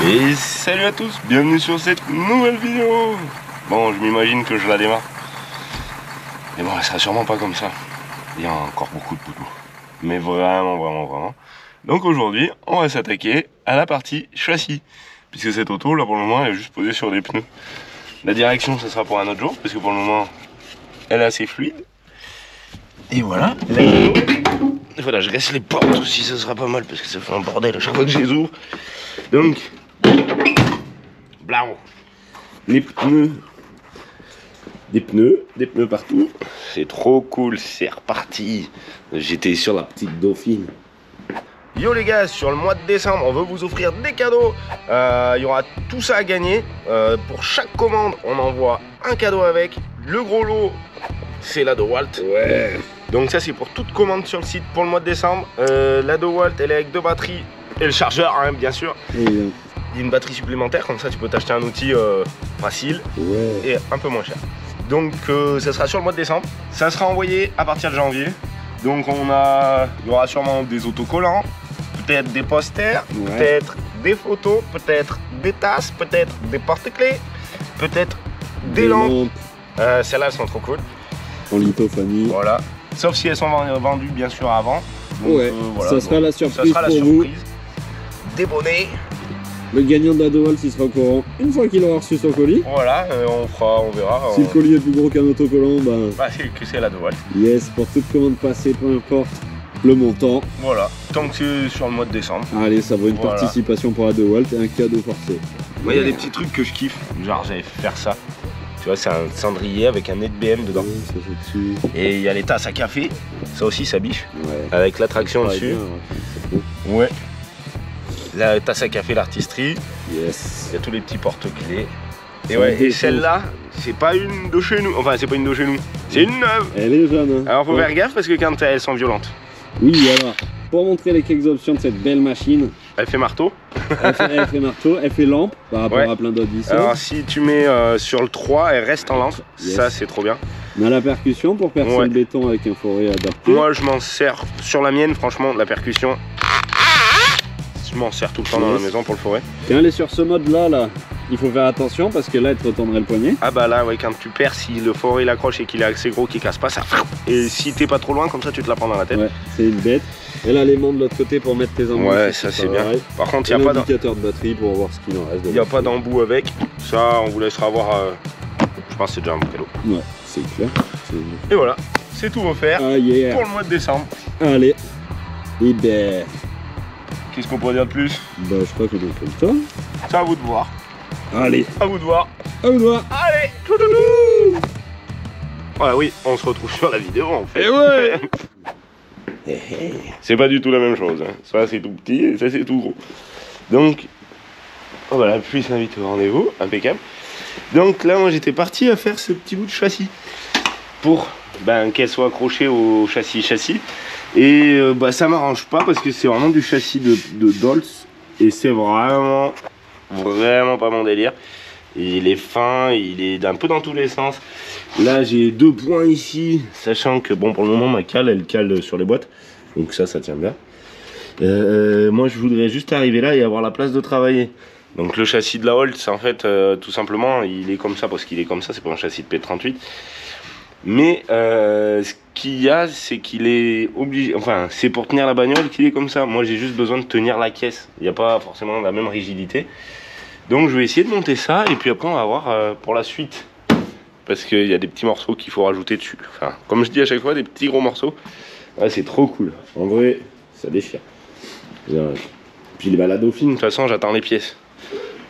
Et salut à tous, bienvenue sur cette nouvelle vidéo. Bon, je m'imagine que je la démarre. Mais bon, elle sera sûrement pas comme ça. Il y a encore beaucoup de boulot. Mais vraiment. Donc aujourd'hui, on va s'attaquer à la partie châssis. Puisque cette auto, là pour le moment, elle est juste posée sur des pneus. La direction, ce sera pour un autre jour. Parce que pour le moment, elle est assez fluide. Et voilà. Voilà, je laisse les portes aussi, ça sera pas mal. Parce que ça fait un bordel à chaque fois que je les ouvre. Donc... Blanc. Les pneus. Des pneus partout. C'est trop cool, c'est reparti. J'étais sur la petite Dauphine. Yo les gars, sur le mois de décembre, on veut vous offrir des cadeaux. Il y aura tout ça à gagner. Pour chaque commande, on envoie un cadeau avec. Le gros lot, c'est la DeWalt. Ouais. Donc ça, c'est pour toute commande sur le site pour le mois de décembre. La DeWalt, elle est avec 2 batteries et le chargeur, hein, bien sûr. Oui. Une batterie supplémentaire, comme ça tu peux t'acheter un outil facile et un peu moins cher. Donc ça sera sur le mois de décembre, ça sera envoyé à partir de janvier. Donc il y aura sûrement des autocollants, peut-être des posters, peut-être des photos, peut-être des tasses, peut-être des porte-clés, peut-être des lampes. Celles-là elles sont trop cool. En lithophanie. Voilà, sauf si elles sont vendues bien sûr avant. Donc, voilà, ça sera la surprise pour vous. Des bonnets. Le gagnant de la DeWalt il sera au courant une fois qu'il aura reçu son colis. Voilà, on verra. Si le colis est plus gros qu'un autocollant, c'est la DeWalt. Yes, pour toute commande passée, peu importe le montant. Voilà, tant que c'est sur le mois de décembre. Allez, ça vaut une participation pour la DeWalt et un cadeau forcé. Moi, il y a des petits trucs que je kiffe, genre j'avais fait faire ça. Tu vois, c'est un cendrier avec un NBM dedans. Et il y a les tasses à café, ça aussi ça biche. Avec l'attraction dessus. Ouais. La tasse à café, l'artisterie. Yes. Il y a tous les petits porte-clés. Et celle-là, c'est pas une de chez nous. Enfin, c'est pas une de chez nous. C'est une neuve. Elle est jeune. Hein. Alors, faut faire gaffe parce que quand elles sont violentes. Oui, alors, pour montrer les quelques options de cette belle machine. Elle fait marteau. Elle fait marteau, elle fait lampe par rapport à plein d'autres visseurs. Alors, si tu mets sur le 3, elle reste en lampe. Yes. Ça, c'est trop bien. On a la percussion pour percer le béton avec un forêt adapté. Moi, je m'en sers sur la mienne, franchement, la percussion. Je m'en sers tout le temps dans la maison pour le forêt. Quand elle est sur ce mode là, il faut faire attention parce que là, elle te retournerait le poignet. Ah bah là, quand tu perds, si le forêt l'accroche et qu'il est assez gros, qu'il casse pas, ça. Et si t'es pas trop loin, comme ça, tu te la prends dans la tête. Ouais, c'est une bête. Elle a l'aimant de l'autre côté pour mettre tes embouts. Ouais, ça c'est bien. Par contre, il n'y a pas d'indicateur de batterie pour voir ce qu'il en reste. Il n'y a pas d'embout avec. Ça, on vous laissera voir. Je pense que c'est déjà un bon cadeau. Ouais, c'est clair. Et voilà, c'est tout offert pour le mois de décembre. Allez, et ben. Qu'est-ce qu'on pourrait dire de plus? Bah je crois que j'ai fait le temps. C'est à vous de voir. Allez. À vous de voir. À vous de voir. Allez. Ouais oui, on se retrouve sur la vidéo en fait. Et ouais. C'est pas du tout la même chose. Hein. Ça c'est tout petit et ça c'est tout gros. Donc, voilà, la pluie s'invite au rendez-vous. Impeccable. Donc là moi j'étais parti à faire ce petit bout de châssis. Pour qu'elle soit accrochée au châssis. Et ça m'arrange pas parce que c'est vraiment du châssis de Dolce et c'est vraiment pas mon délire. Il est fin, il est un peu dans tous les sens. Là j'ai 2 points ici, sachant que bon pour le moment ma cale elle cale sur les boîtes, donc ça tient bien. Moi je voudrais juste arriver là et avoir la place de travailler. Donc le châssis de la Holt, c'est en fait tout simplement il est comme ça parce qu'il est comme ça, c'est pas un châssis de P38. Mais ce qu'il y a, c'est qu'il est obligé, enfin c'est pour tenir la bagnole qu'il est comme ça. Moi j'ai juste besoin de tenir la caisse, il n'y a pas forcément la même rigidité. Donc je vais essayer de monter ça et puis après on va voir pour la suite. Parce qu'il y a des petits morceaux qu'il faut rajouter dessus. Enfin, comme je dis à chaque fois, des petits gros morceaux. Ouais, c'est trop cool, en vrai ça déchire. Puis la Dauphine, de toute façon j'attends les pièces.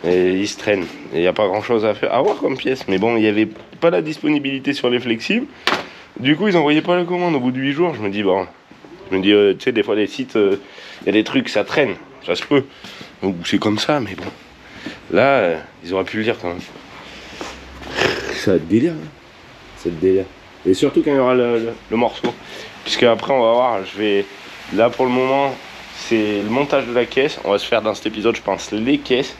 Et il se traîne, il n'y a pas grand chose à faire, à voir comme pièce, mais bon, il n'y avait pas la disponibilité sur les flexibles. Du coup, ils n'envoyaient pas la commande au bout de 8 jours. Je me dis, tu sais, des fois, les sites, il y a des trucs, ça traîne, ça se peut. Donc, c'est comme ça, mais bon. Là, ils auraient pu le dire quand même. Ça va être délire, hein. C'est délire. Et surtout quand il y aura le morceau. Puisque après, on va voir, là, pour le moment, c'est le montage de la caisse. On va se faire dans cet épisode, je pense, les caisses.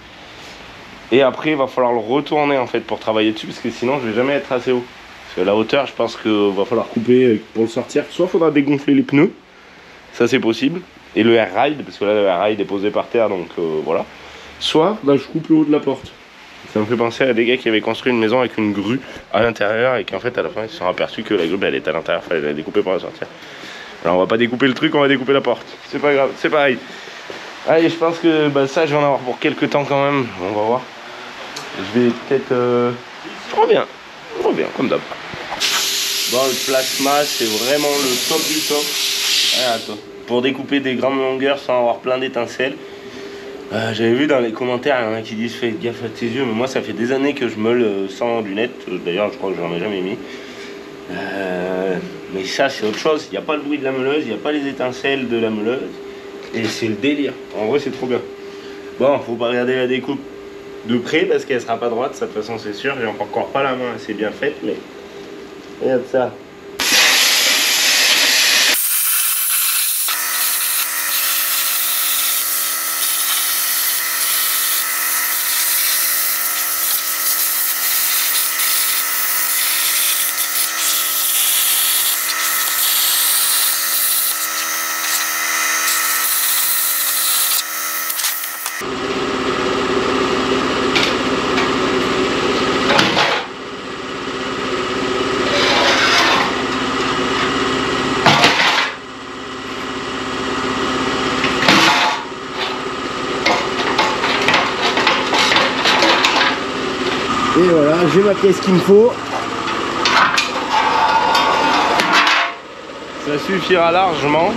Et après, il va falloir le retourner en fait pour travailler dessus parce que sinon, je vais jamais être assez haut. Parce que la hauteur, je pense qu'il va falloir couper pour le sortir. Soit il faudra dégonfler les pneus, ça c'est possible. Et le air ride, parce que là, le air ride est posé par terre, donc voilà. soit bah, je coupe le haut de la porte. Ça me fait penser à des gars qui avaient construit une maison avec une grue à l'intérieur et qu'en fait à la fin ils se sont aperçus que la grue elle était à l'intérieur, fallait la découper pour la sortir. Alors on va pas découper le truc, on va découper la porte. C'est pas grave, c'est pareil. Allez, je pense que bah, ça je vais en avoir pour quelques temps quand même, on va voir. Je vais peut-être... Je reviens comme d'hab. Bon, le plasma c'est vraiment le top du top. Ah, attends. Pour découper des grandes longueurs sans avoir plein d'étincelles. J'avais vu dans les commentaires, il y en a qui disent fais gaffe à tes yeux, mais moi ça fait des années que je meule sans lunettes. D'ailleurs, je crois que j'en ai jamais mis. Mais ça, c'est autre chose. Il n'y a pas le bruit de la meuleuse, il n'y a pas les étincelles de la meuleuse. Et c'est le délire. En vrai, c'est trop bien. Bon, faut pas regarder la découpe de près parce qu'elle sera pas droite. De toute façon, c'est sûr. J'ai encore pas la main assez bien faite, mais regarde ça. Et voilà, j'ai ma pièce qu'il me faut. Ça suffira largement. De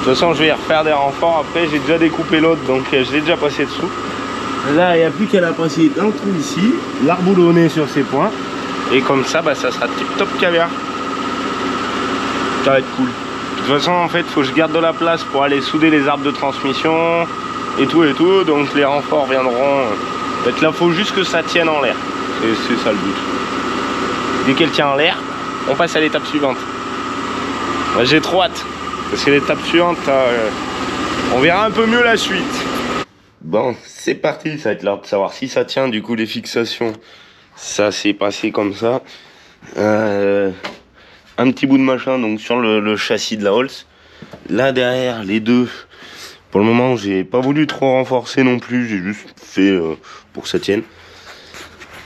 toute façon, je vais y refaire des renforts. Après, j'ai déjà découpé l'autre, donc je l'ai déjà passé dessous. Là, il n'y a plus qu'à la passer dans le trou ici, l'arboulonner sur ses points. Et comme ça, bah, ça sera tip top caviar. Ça va être cool. De toute façon, en fait, il faut que je garde de la place pour aller souder les arbres de transmission et tout et tout. Donc les renforts viendront. En fait, là, il faut juste que ça tienne en l'air. C'est ça le but. Dès qu'elle tient en l'air, on passe à l'étape suivante. Bah, j'ai trop hâte. Parce que l'étape suivante, on verra un peu mieux la suite. Bon, c'est parti. Ça va être l'heure de savoir si ça tient. Du coup, les fixations, ça s'est passé comme ça. Un petit bout de machin donc sur le châssis de la Holz. Là derrière les deux, pour le moment j'ai pas voulu trop renforcer non plus, j'ai juste fait pour que ça tienne.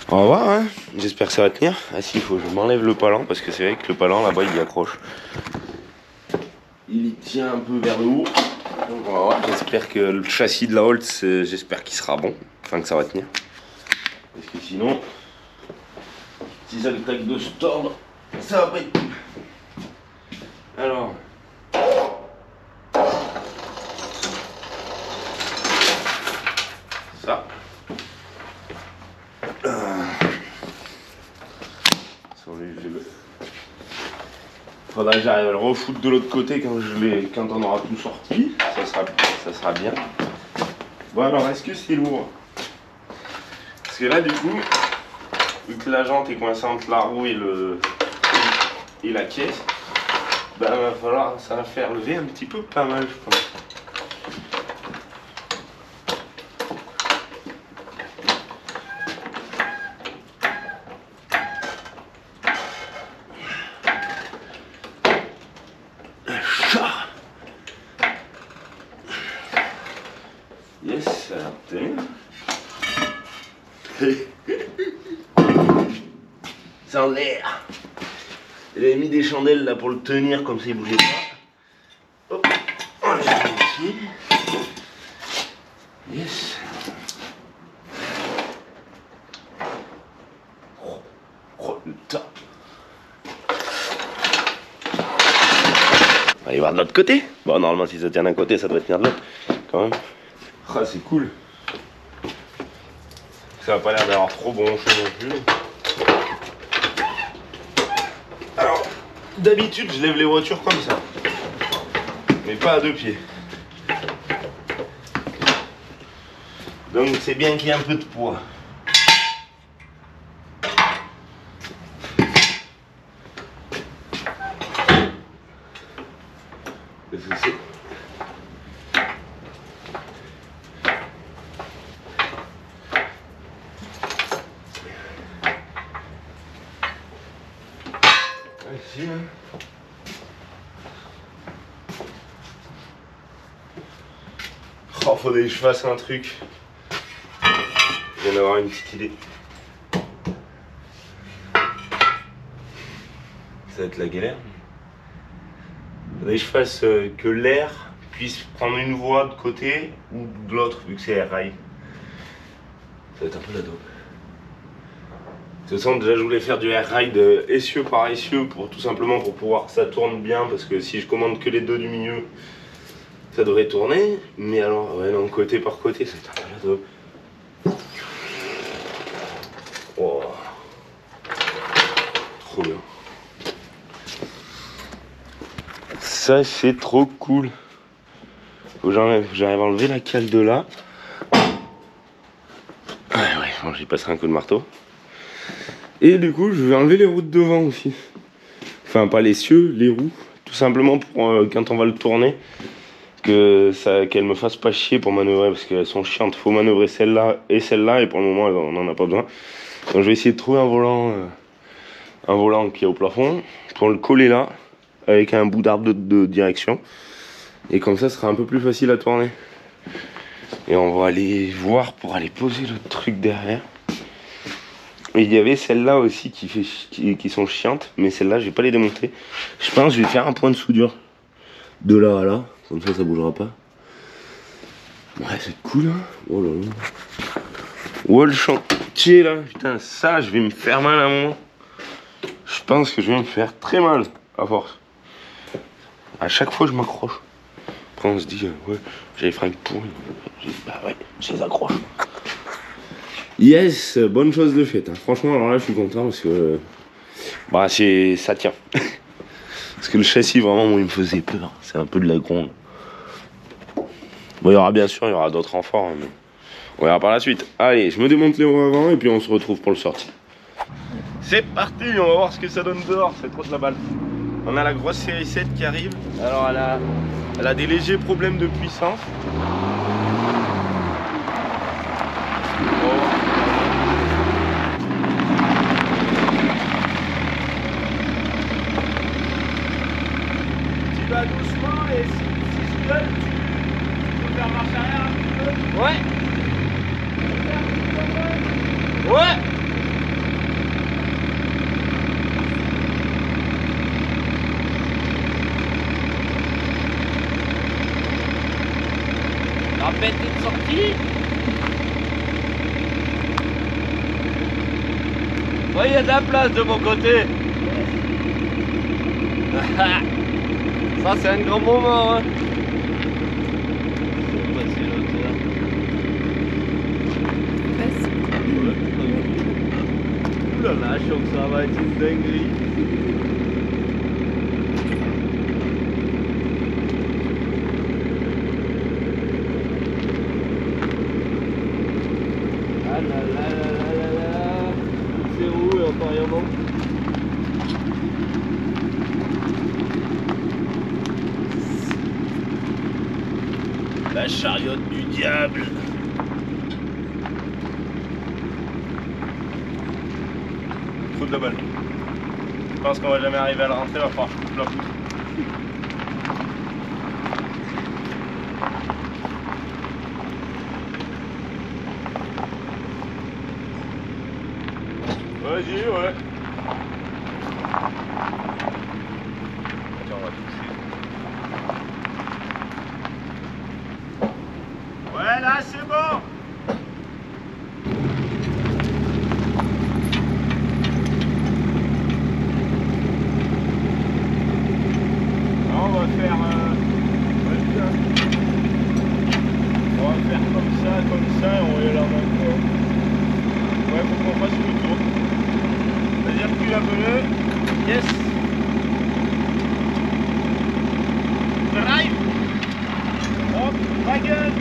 On va voir, hein. J'espère que ça va tenir. Ah si, il faut que je m'enlève le palan parce que c'est vrai que le palan là-bas il y accroche. Il y tient un peu vers le haut. Donc on va voir, j'espère que le châssis de la Holz, j'espère qu'il sera bon, enfin que ça va tenir. Parce que sinon, si ça le tac de se tordre, ça va pas être cool. Alors, ça. Faudra que j'arrive à le refoutre de l'autre côté quand on aura tout sorti. Ça sera bien. Bon alors, est-ce que c'est lourd? Parce que là du coup, vu que la jante est coincée entre la roue et la caisse, ben, ça va faire lever un petit peu pas mal, je pense. Yes, ça a l'air de tenir. C'est en l'air. J'avais mis des chandelles là pour le tenir comme ça il bougeait pas. Hop, on les met ici. Yes. Oh le top. On va aller voir de l'autre côté. Bon, normalement si ça tient d'un côté, ça doit tenir de l'autre quand même. Ah, c'est cool. Ça va pas l'air d'avoir trop bronché non plus. Alors, d'habitude, je lève les voitures comme ça. Mais pas à deux pieds. Donc c'est bien qu'il y ait un peu de poids. Ici, hein. Oh, faudrait que je fasse un truc. viens d'avoir une petite idée. Ça va être la galère. Faudrait que je fasse que l'air puisse prendre une voie de côté ou de l'autre, vu que c'est air rail. Ça va être un peu la dope. De toute façon, déjà je voulais faire du air ride essieu par essieu pour tout simplement pour pouvoir que ça tourne bien, parce que si je commande que les deux du milieu, ça devrait tourner. Mais alors, ouais, non, côté par côté, ça va être un peu la dope. Oh. Trop bien. Ça c'est trop cool. Faut que j'arrive à enlever la cale de là. Ouais, bon, j'y passerai un coup de marteau. Et du coup, je vais enlever les roues de devant aussi. Enfin, pas les cieux, les roues. Tout simplement pour quand on va le tourner, qu'elle me fasse pas chier pour manœuvrer, parce qu'elles sont chiantes. Faut manœuvrer celle-là, et pour le moment, on n'en a pas besoin. Donc je vais essayer de trouver un volant qui est au plafond, pour le coller là, avec un bout d'arbre de direction. Et comme ça, ce sera un peu plus facile à tourner. Et on va aller voir pour aller poser le truc derrière. Et il y avait celle-là aussi qui sont chiantes, mais celle-là, je vais pas les démonter. Je pense que je vais faire un point de soudure. De là à là, comme ça, ça bougera pas. Ouais, c'est cool, hein. Oh là là. Oh, le chantier, là. Putain, ça, je vais me faire mal à un moment. Je pense que je vais me faire très mal, à force. À chaque fois, je m'accroche. Après, on se dit, ouais, j'ai les fringues pourries. Bah ouais, je les accroche. Yes, bonne chose de faite. Hein. Franchement, alors là, je suis content parce que bah ça tient. Parce que le châssis, vraiment, moi, il me faisait peur. C'est un peu de la gronde. Bon, il y aura bien sûr, il y aura d'autres renforts, hein, mais on verra par la suite. Allez, je me démonte les roues avant et puis on se retrouve pour le sortir. C'est parti, on va voir ce que ça donne dehors. C'est trop de la balle. On a la grosse série 7 qui arrive. Alors, elle a des légers problèmes de puissance. Doucement, et si je gueule, tu peux faire marche arrière un petit peu. Ouais. Ouais. Rappelle une sortie. Ouais, il y a de la place de mon côté. Ça c'est un grand moment, hein. C'est passer l'auteur. Oulala, je sens que ça va être une dinguerie. Ah là là là là là là. Toutes ces roues et encore rien manque. La chariote du diable. Faut de la balle. Je pense qu'on va jamais arriver à la rentrer, il va falloir que je coupe la poutre. Vas-y, ouais. Tiens, on va toucher. Ouais, là, c'est bon. Alors, on va faire comme ça, et on va y aller la main. Ouais, faut qu'on fasse le tour. C'est-à-dire que tu la veux. Yes. Drive. Hop, ma gueule.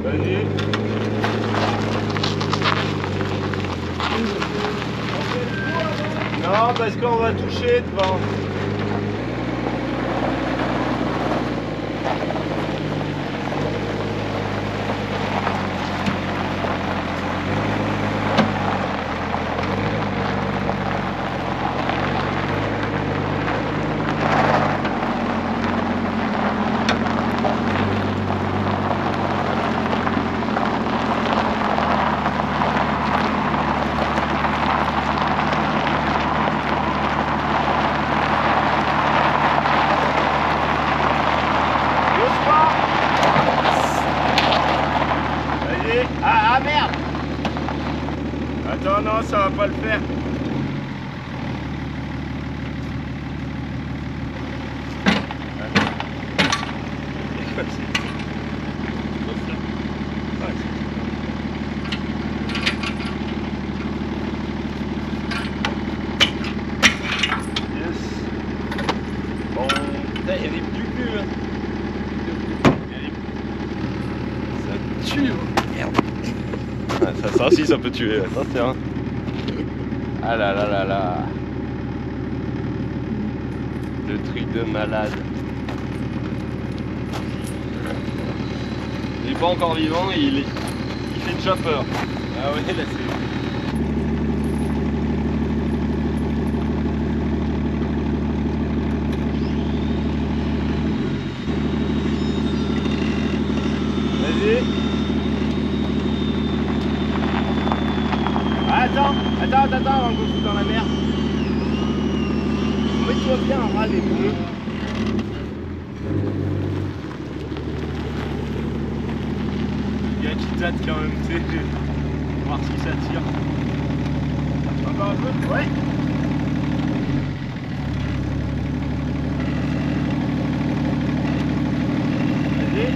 Vas-y. Non, parce qu'on va toucher devant. Vas-y. Ah merde. Attends, non, ça va pas le faire. Il y a des plus hein. Ça tue. Merde. Ça aussi, ça peut tuer. Attention. Ah là là là là. Le truc de malade. Il est pas encore vivant, il fait déjà peur. Ah ouais, là c'est... Attends avant qu'on foute dans la mer. Mets-toi bien en râle les pneus. Il y a qui date quand même, tu sais. Voir si ça tire. Encore un peu? Ouais. Vas-y.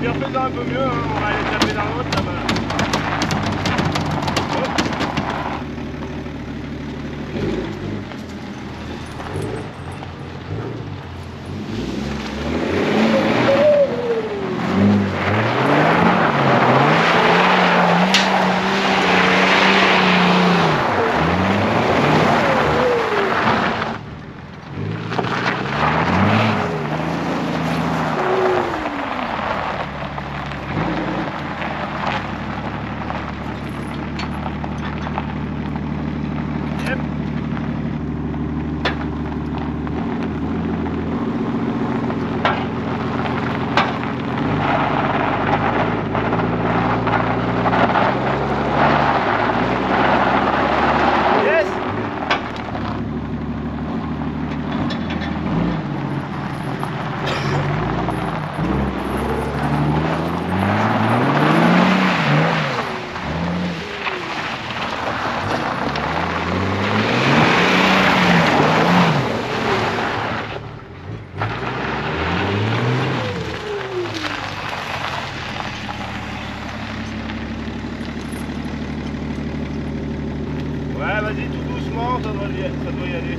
Bien faisant un peu mieux, hein. On va aller taper dans l'autre là-bas. Ouais, vas-y, tout doucement, ça doit y aller.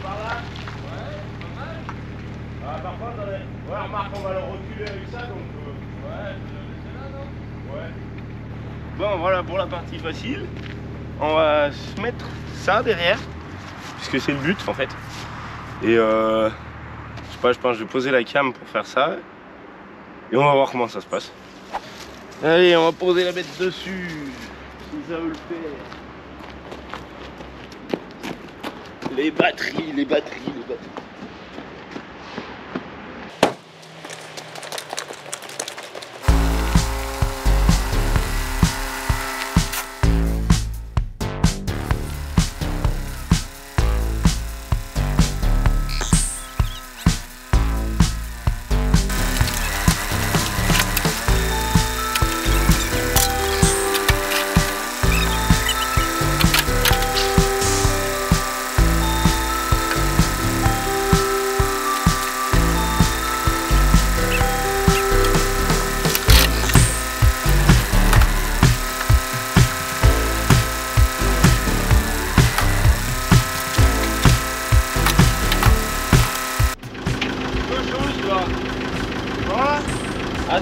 Par là. Ouais, pas mal. Ah, par contre, ouais, remarque, on va le reculer avec ça, donc... Ouais, c'est là, non? Ouais. Bon, voilà pour la partie facile. On va se mettre ça derrière, puisque c'est le but, en fait. Et je sais pas, je pense que je vais poser la cam pour faire ça. Et on va voir comment ça se passe. Allez, on va poser la bête dessus, si ça veut le faire. Les batteries.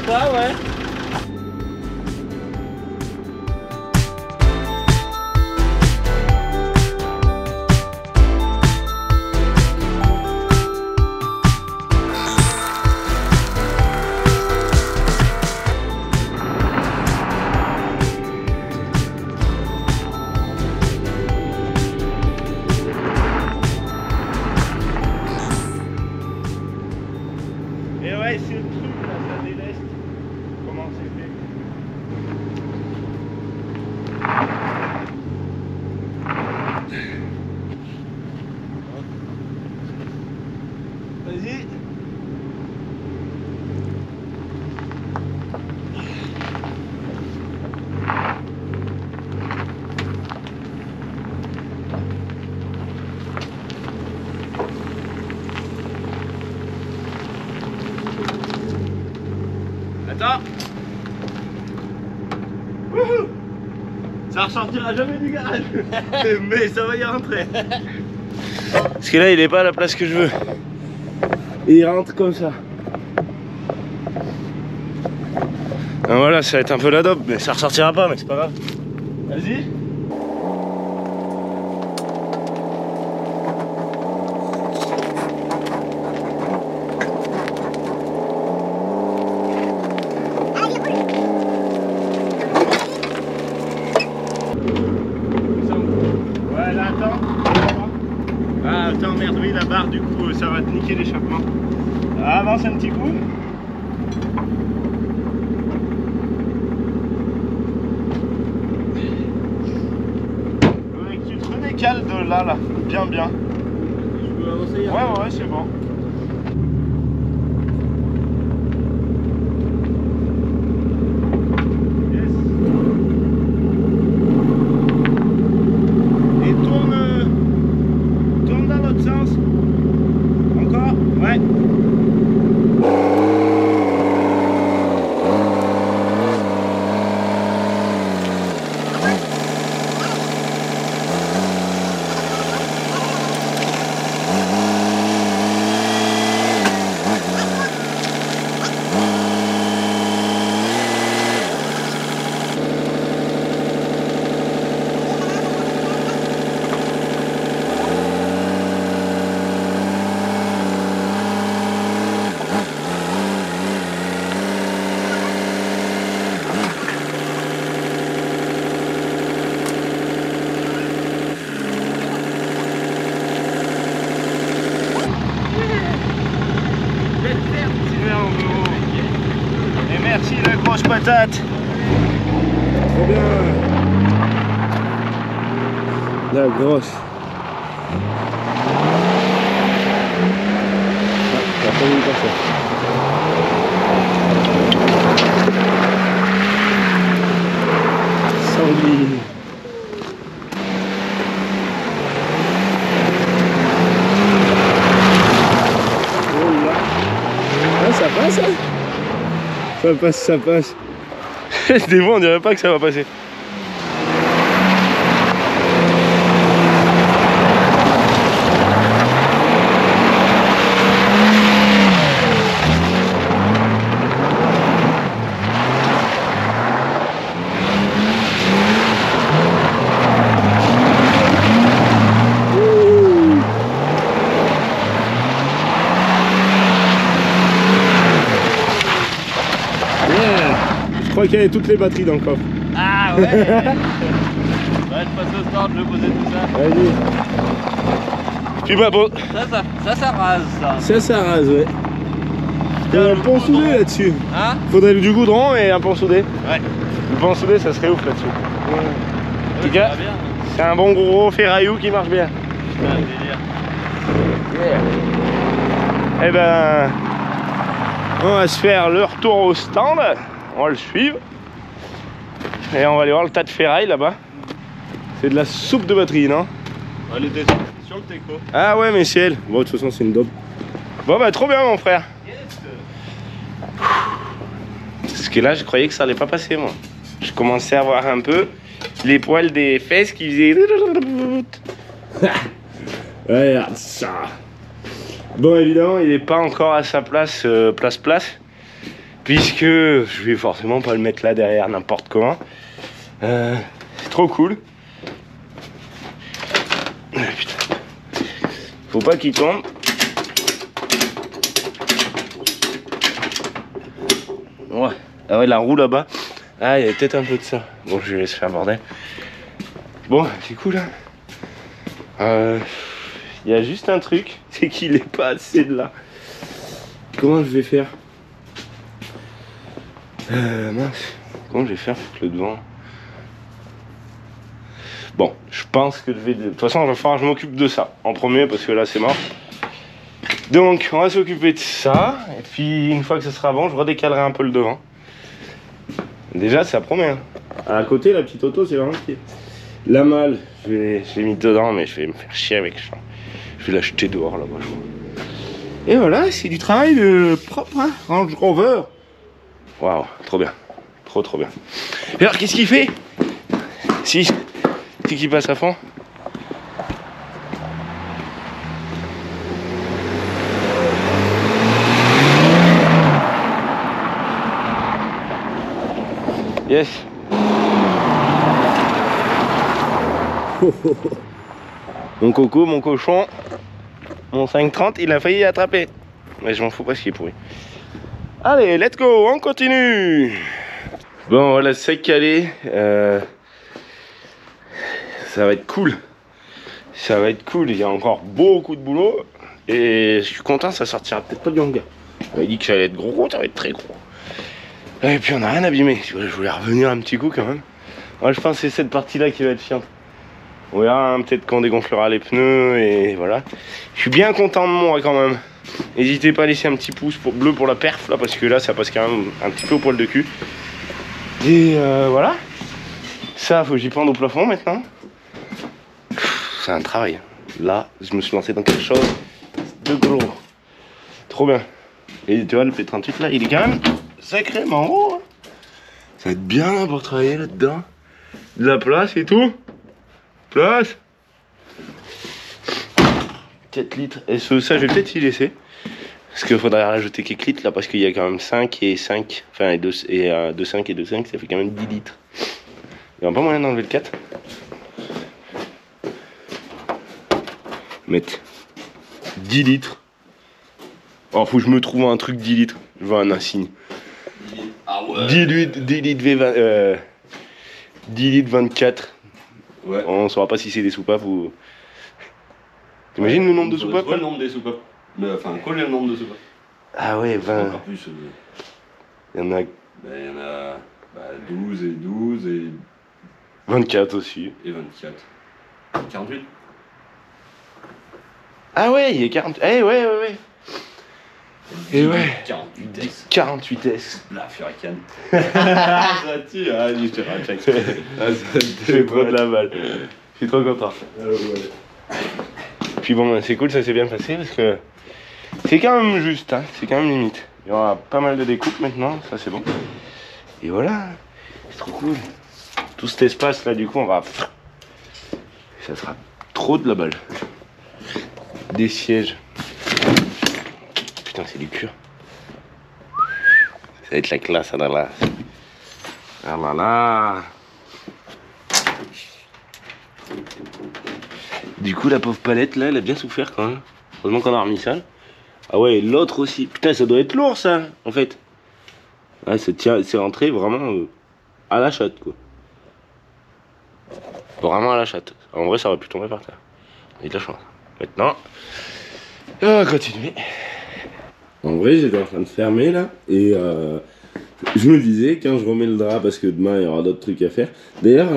pas, ouais. Et ouais, c'est le truc là, ça déleste. Comment c'est fait? Vas-y. Attends. Wouhou. Ça ressortira jamais du garage. Mais ça va y rentrer. Parce que là il est pas à la place que je veux. Il rentre comme ça. Donc voilà, ça va être un peu la dope, mais ça ressortira pas, mais c'est pas grave. Vas-y. Ouais, là, attends. Ah, attends, merde, oui, la barre, du coup, ça va te niquer l'échappement. Avance un petit coup. Tu te redécales de là, bien, bien. Je peux avancer. Ouais, c'est bon. Yes. Et tourne dans l'autre sens. Encore, ouais. Et merci la grosse patate. Trop bien. La grosse. T'as pas vu passer. Sanguine. Ça passe, hein? Ça passe. Des fois on dirait pas que ça va passer. Je crois qu'il y avait toutes les batteries dans le coffre. Ah ouais. Ouais, je passe au stand, je vais poser tout ça. Vas-y. Puis bah bon. Ça rase ça. Ça rase, ouais. Il y a un pont soudé là-dessus. Hein? Faudrait du goudron et un pont soudé. Ouais. Le pont soudé, ça serait ouf là-dessus. En tout cas, c'est un bon gros ferraillou qui marche bien. Putain, délire. Yeah. Eh ben, on va se faire le retour au stand. On va le suivre. Et on va aller voir le tas de ferraille là-bas. C'est de la soupe de batterie, non? Elle était sur le teco. Ah ouais, mais c'est elle. Bon, de toute façon, c'est une dope. Bon, bah, trop bien, mon frère. Yes. Parce que là, je croyais que ça allait pas passer, moi. Je commençais à voir un peu les poils des fesses qui faisaient. Regarde ça. Bon, évidemment, il n'est pas encore à sa place, place. puisque je vais forcément pas le mettre là derrière n'importe comment. C'est trop cool. Ah, putain. Faut pas qu'il tombe. Ouais. Ah ouais, la roue là-bas. Ah, il y a peut-être un peu de ça. Bon, je vais laisser faire bordel. Bon, c'est cool, hein. Il y a juste un truc, c'est qu'il est pas assez de là. Comment je vais faire? Mince. Comment je vais faire avec le devant? Bon, je pense que je vais... De toute façon, il va falloir que je m'occupe de ça en premier, parce que là, c'est mort. Donc, on va s'occuper de ça. Et puis, une fois que ce sera bon, je redécalerai un peu le devant. Déjà, ça promet. Hein. À côté, la petite auto, c'est vraiment pied. La malle, je l'ai mis dedans, mais je vais me faire chier avec ça. Je vais l'acheter dehors, là-bas, je crois. Et voilà, c'est du travail de propre, hein, Range Rover. Waouh, trop bien. Trop bien. Et alors, qu'est-ce qu'il fait? Si, c'est qu'il passe à fond. Yes. Mon coco, mon cochon, mon 530, il a failli attraper. Mais je m'en fous pas ce qui est pourri. Allez, let's go, on continue. Bon, voilà, c'est calé. Ça va être cool. Ça va être cool. Il y a encore beaucoup de boulot. Et je suis content, ça sortira peut-être pas du hangar. On m'a dit que ça allait être gros, ça va être très gros. Et puis on n'a rien abîmé. Je voulais revenir un petit coup quand même. Moi, je pense que c'est cette partie-là qui va être chiante. On verra, hein, peut-être qu'on dégonflera les pneus et voilà. Je suis bien content de moi quand même. N'hésitez pas à laisser un petit pouce bleu pour la perf là, parce que là ça passe quand même un petit peu au poil de cul. Et voilà. Ça, faut que j'y pende au plafond maintenant. C'est un travail. Là, je me suis lancé dans quelque chose de gros. Trop bien. Et tu vois, le P38 là, il est quand même sacrément haut. Hein. Ça va être bien pour travailler là-dedans. De la place et tout. Place. 4 litres. Et ça, je vais peut-être y laisser. Parce qu'il faudrait rajouter quelques litres là, parce qu'il y a quand même 5 et 5. Enfin, 2,5 et 2,5, ça fait quand même 10 litres. Il n'y a pas moyen d'enlever le 4. Mettre 10 litres. Oh, faut que je me trouve un truc 10 litres. Je veux un insigne. Ah ouais. 10 litres V20. 10 litres 24. Ouais. On saura pas si c'est des soupapes ou. T'imagines le nombre de soupapes? Le nombre des soupapes. Enfin, coller le nombre de soupapes. Ah ouais, 20. Encore plus. Il y en a. Il y en a 12 et 12 et 24 aussi. Et 24. 48. Ah ouais, il y a 40. Eh ouais. Et ouais. 48S. 48S. La Furicane. Ça tue, hein, je te rappelle. J'ai trop de la balle. Je suis trop content. Puis bon, c'est cool, ça s'est bien passé parce que c'est quand même juste, hein, c'est quand même limite. Il y aura pas mal de découpes maintenant, ça c'est bon. Et voilà, c'est trop cool. Tout cet espace là, du coup, on va. Ça sera trop de la balle. Des sièges. Putain, c'est du cuir. Ça va être la classe, ah là là. Ah là là. Du coup, la pauvre palette là, elle a bien souffert quand même. Heureusement qu'on a remis ça. Ah ouais, l'autre aussi. Putain, ça doit être lourd ça, en fait. Ouais, c'est rentré vraiment à la chatte quoi. Vraiment à la chatte. En vrai, ça aurait pu tomber par terre. On a eu de la chance. Maintenant, on va continuer. En vrai, j'étais en train de fermer là. Et je me disais, quand je remets le drap, parce que demain il y aura d'autres trucs à faire. D'ailleurs,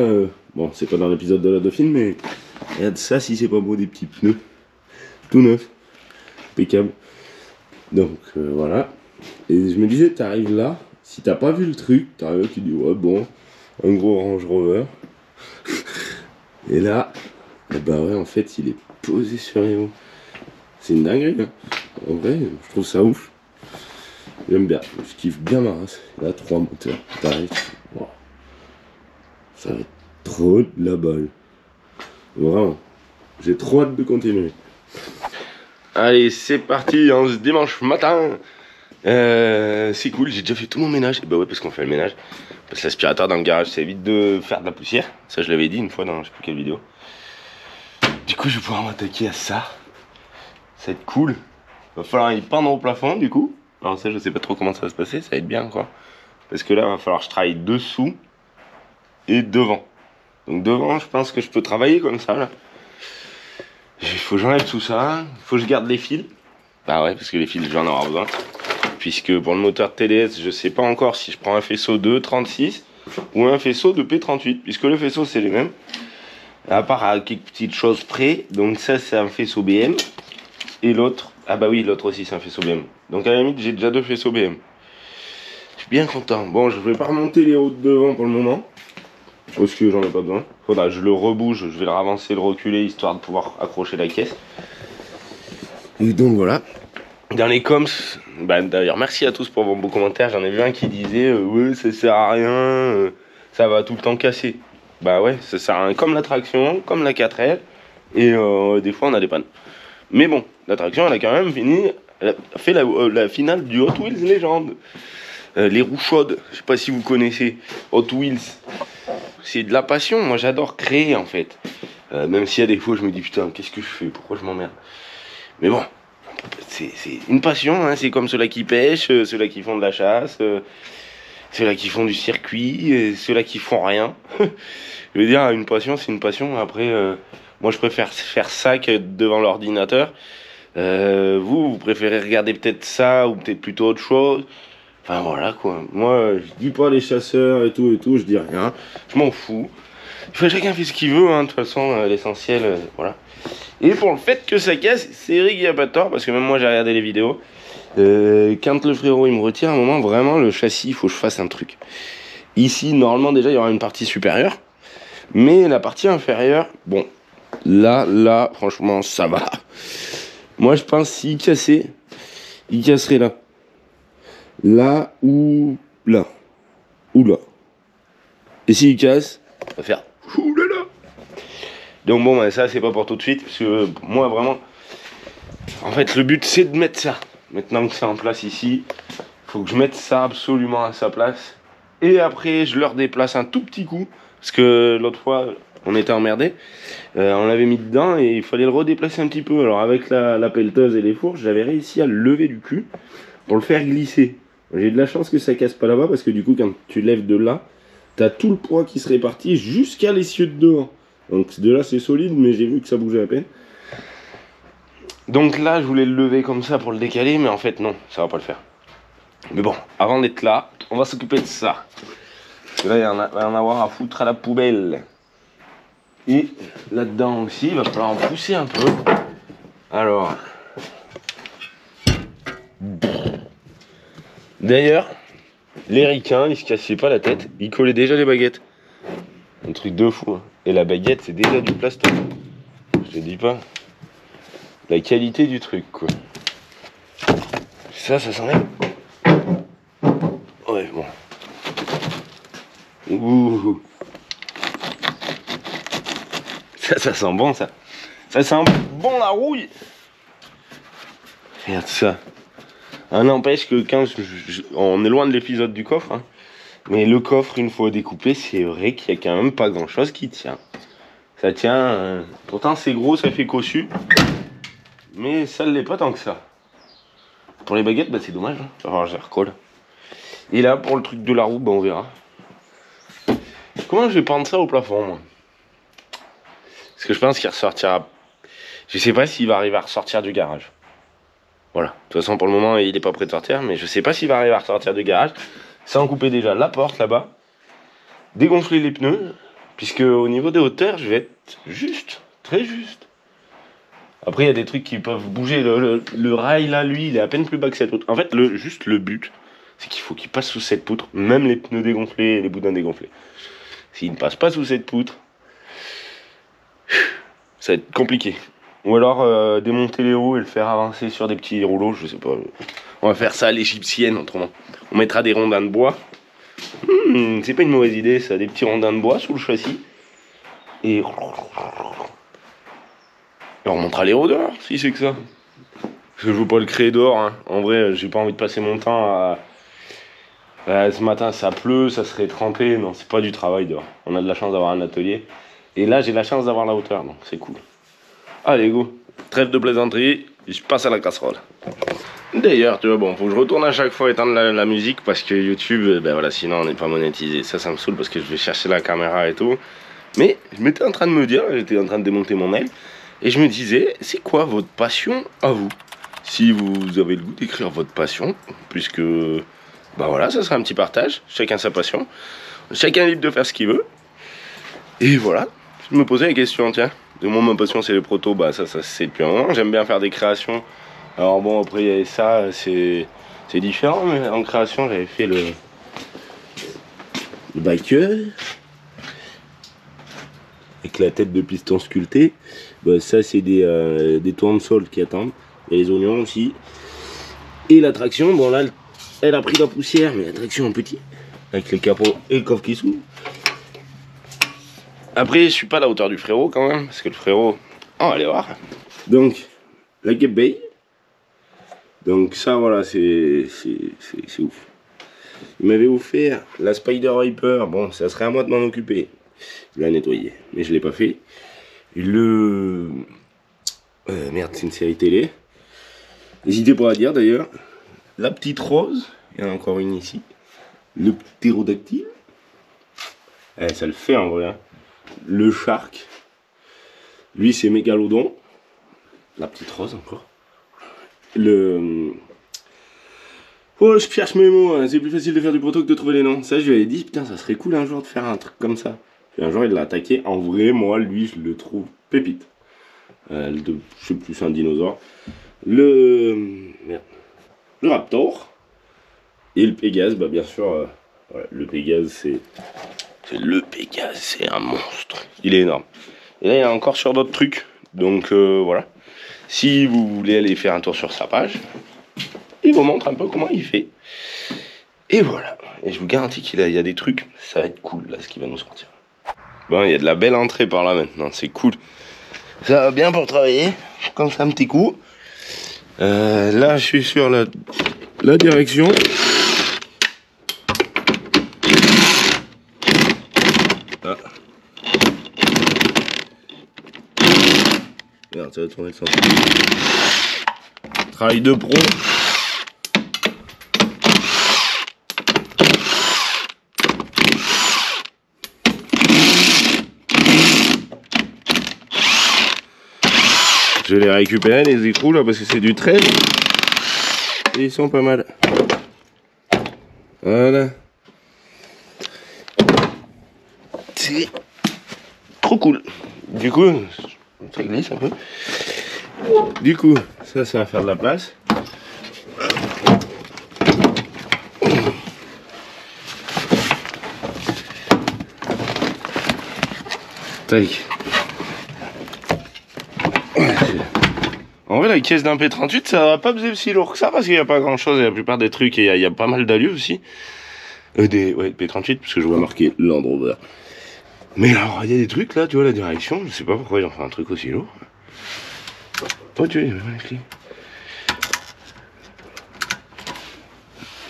bon, c'est pas dans l'épisode de la Dauphine, mais regarde ça, si c'est pas beau, des petits pneus. Tout neuf. Impeccable. Donc voilà. Et je me disais, t'arrives là, si t'as pas vu le truc, t'arrives là, tu dis, ouais, bon, un gros Range Rover. Et là, bah ouais, en fait, il est posé sur les roues. C'est une dinguerie, hein. En vrai, je trouve ça ouf. J'aime bien, je kiffe bien ma race. Là, 3 moteurs, t'arrives. Wow. Ça va être trop de la balle. Vraiment, j'ai trop hâte de continuer. Allez, c'est parti, on se dimanche matin. C'est cool, j'ai déjà fait tout mon ménage. Et bah ouais, parce qu'on fait le ménage. Parce que l'aspirateur dans le garage, ça évite de faire de la poussière. Ça, je l'avais dit une fois dans je sais plus quelle vidéo. Du coup, je vais pouvoir m'attaquer à ça. Ça va être cool. Va falloir y peindre au plafond, du coup. Alors ça, je sais pas trop comment ça va se passer. Ça va être bien, quoi. Parce que là, il va falloir que je travaille dessous et devant. Donc devant, je pense que je peux travailler comme ça, là. Il faut que j'enlève tout ça. Il faut que je garde les fils. Bah ouais, parce que les fils, j'en aurai besoin. Puisque pour le moteur TDS, je sais pas encore si je prends un faisceau de 36 ou un faisceau de P38. Puisque le faisceau, c'est les mêmes. À part à quelques petites choses près. Donc ça, c'est un faisceau BM. Et l'autre, ah bah oui, l'autre aussi, c'est un faisceau BM. Donc à la limite, j'ai déjà 2 faisceaux BM. Je suis bien content. Bon, je vais pas remonter les hauts de devant pour le moment. Parce que j'en ai pas besoin. Faudra que je le rebouge, je vais le ravancer, le reculer, histoire de pouvoir accrocher la caisse. Et donc voilà. Dans les coms, bah, d'ailleurs merci à tous pour vos beaux commentaires. J'en ai vu un qui disait ouais, ça sert à rien, ça va tout le temps casser. Bah ouais, ça sert à rien, comme la traction, comme la 4L. Et des fois on a des pannes. Mais bon, la traction elle a quand même fini, elle a fait la finale du Hot Wheels Légende. Les roues chaudes, je sais pas si vous connaissez Hot Wheels. C'est de la passion, moi j'adore créer en fait. Même s'il y a des fois je me dis putain qu'est-ce que je fais, pourquoi je m'emmerde. Mais bon, c'est une passion, hein. C'est comme ceux-là qui pêchent, ceux-là qui font de la chasse, ceux-là qui font du circuit, ceux-là qui font rien. Je veux dire, une passion c'est une passion, après moi je préfère faire ça que devant l'ordinateur. Vous préférez regarder peut-être ça ou peut-être plutôt autre chose. Enfin voilà quoi, moi je dis pas les chasseurs et tout, je dis rien, je m'en fous. Chacun fait ce qu'il veut, hein, de toute façon, l'essentiel, voilà. Et pour le fait que ça casse, c'est Eric qui a pas tort, parce que même moi j'ai regardé les vidéos. Quand le frérot il me retire, à un moment, vraiment le châssis, il faut que je fasse un truc. Ici, normalement déjà il y aura une partie supérieure, mais la partie inférieure, bon, là, franchement, ça va. Moi je pense s'il cassait, il casserait là. Là ou là. Ou là. Et s'il casse, on va faire oulala. Donc bon, ben, ça c'est pas pour tout de suite. Parce que moi vraiment, en fait le but c'est de mettre ça. Maintenant que c'est en place ici, faut que je mette ça absolument à sa place. Et après je le redéplace un tout petit coup. Parce que l'autre fois on était emmerdé. On l'avait mis dedans et il fallait le redéplacer un petit peu. Alors avec la pelleteuse et les fourches, j'avais réussi à le lever du cul pour le faire glisser. J'ai de la chance que ça casse pas là-bas parce que du coup quand tu lèves de là, t'as tout le poids qui se répartit jusqu'à l'essieu de devant. Donc de là c'est solide mais j'ai vu que ça bougeait à peine. Donc là je voulais le lever comme ça pour le décaler mais en fait non, ça va pas le faire. Mais bon, avant d'être là, on va s'occuper de ça. Parce que là il va y en avoir à foutre à la poubelle. Et là-dedans aussi, il va falloir en pousser un peu. Alors... D'ailleurs, les ricains, ils se cassaient pas la tête, ils collaient déjà les baguettes. Un truc de fou. Hein. Et la baguette, c'est déjà du plastoc. Je te dis pas. La qualité du truc, quoi. Ça s'enlève. Ouais, bon. Ouh. Ça sent bon, ça. Ça sent bon la rouille. Regarde ça. N'empêche que quand on est loin de l'épisode du coffre, hein, mais le coffre, une fois découpé, c'est vrai qu'il y a quand même pas grand chose qui tient. Ça tient, pourtant c'est gros, ça fait cossu, mais ça ne l'est pas tant que ça. Pour les baguettes, bah, c'est dommage, hein. Alors je les recolle. Et là, pour le truc de la roue, bah, on verra. Comment je vais prendre ça au plafond, moi? Parce que je pense qu'il ressortira. Je sais pas s'il va arriver à ressortir du garage. Voilà, de toute façon pour le moment il est pas prêt de sortir, mais je sais pas s'il va arriver à ressortir du garage, sans couper déjà la porte là-bas, dégonfler les pneus, puisque au niveau des hauteurs je vais être juste, très juste. Après il y a des trucs qui peuvent bouger, le rail là lui il est à peine plus bas que cette poutre. En fait juste le but, c'est qu'il faut qu'il passe sous cette poutre, même les pneus dégonflés et les boudins dégonflés. S'il ne passe pas sous cette poutre, ça va être compliqué. Ou alors démonter les roues et le faire avancer sur des petits rouleaux, je sais pas. On va faire ça à l'égyptienne autrement. On mettra des rondins de bois. C'est pas une mauvaise idée ça, des petits rondins de bois sous le châssis. Et on remontera les roues dehors si c'est que ça. Parce que je veux pas le créer dehors. Hein. En vrai, j'ai pas envie de passer mon temps à... ce matin, ça pleut, ça serait trempé. Non, c'est pas du travail dehors. On a de la chance d'avoir un atelier. Et là, j'ai la chance d'avoir la hauteur, donc c'est cool. Allez, go. Trêve de plaisanterie, je passe à la casserole. D'ailleurs, tu vois, bon, faut que je retourne à chaque fois éteindre la musique parce que YouTube, ben voilà, sinon on n'est pas monétisé. Ça me saoule parce que je vais chercher la caméra et tout. Mais je m'étais en train de me dire, j'étais en train de démonter mon mail, et je me disais, c'est quoi votre passion à vous? Si vous avez le goût d'écrire votre passion, puisque, bah voilà, ça sera un petit partage, chacun sa passion, chacun est libre de faire ce qu'il veut. Et voilà, je me posais la question, tiens, de moi ma passion c'est les protos, bah ça c'est depuis un moment, j'aime bien faire des créations. Alors bon, après il y avait ça, c'est différent, mais en création j'avais fait le biker avec la tête de piston sculpté. Bah, ça c'est des tournesols qui attendent. Il y a les oignons aussi. Et la traction, bon là elle a pris la poussière, mais la traction en petit, avec les capots et le coffre qui s'ouvre. Après je suis pas à la hauteur du frérot quand même, parce que le frérot, oh allez voir. Donc la Cape Bay. Donc ça voilà, c'est ouf. Il m'avait offert la Spider Viper, bon ça serait à moi de m'en occuper. Je l'ai nettoyé, mais je l'ai pas fait. Le... merde, c'est une série télé. N'hésitez pas à dire d'ailleurs. La petite rose, il y en a encore une ici. Le ptérodactyle. Ça le fait en vrai. Hein. Le shark. Lui c'est mégalodon. La petite rose encore. Le... Oh, je cherche mes mots, hein. C'est plus facile de faire du proto que de trouver les noms. Ça, je lui avais dit, putain, ça serait cool un jour de faire un truc comme ça. Puis un jour, il l'a attaqué. En vrai, moi, lui, je le trouve pépite. Je sais plus, c'est un dinosaure. Merde. Le raptor. Et le Pégase, bah, bien sûr, voilà, le Pégase, c'est un monstre. Il est énorme. Et là, il y a encore sur d'autres trucs. Donc, voilà. Si vous voulez aller faire un tour sur sa page, il vous montre un peu comment il fait. Et voilà. Et je vous garantis qu'il y a des trucs, ça va être cool là ce qui va nous sortir. Bon, il y a de la belle entrée par là maintenant, c'est cool. Ça va bien pour travailler, comme ça un petit coup. Là je suis sur la direction. Ah. Merde, ça va tourner le sens. Travail de pro. Je vais les récupérer les écrous là parce que c'est du 13 et ils sont pas mal. Voilà. C'est trop cool. Du coup, ça glisse un peu. Du coup, ça va faire de la place. Tac. En vrai, la caisse d'un P38, ça va pas peser si lourd que ça parce qu'il n'y a pas grand chose. Et la plupart des trucs, il y a pas mal d'allus aussi. Ouais, P38, parce que je vois marqué Land Rover. Mais alors, il y a des trucs là, tu vois, la direction. Je sais pas pourquoi ils ont fait un truc aussi lourd. Oh, tu vois, il y a même les clés.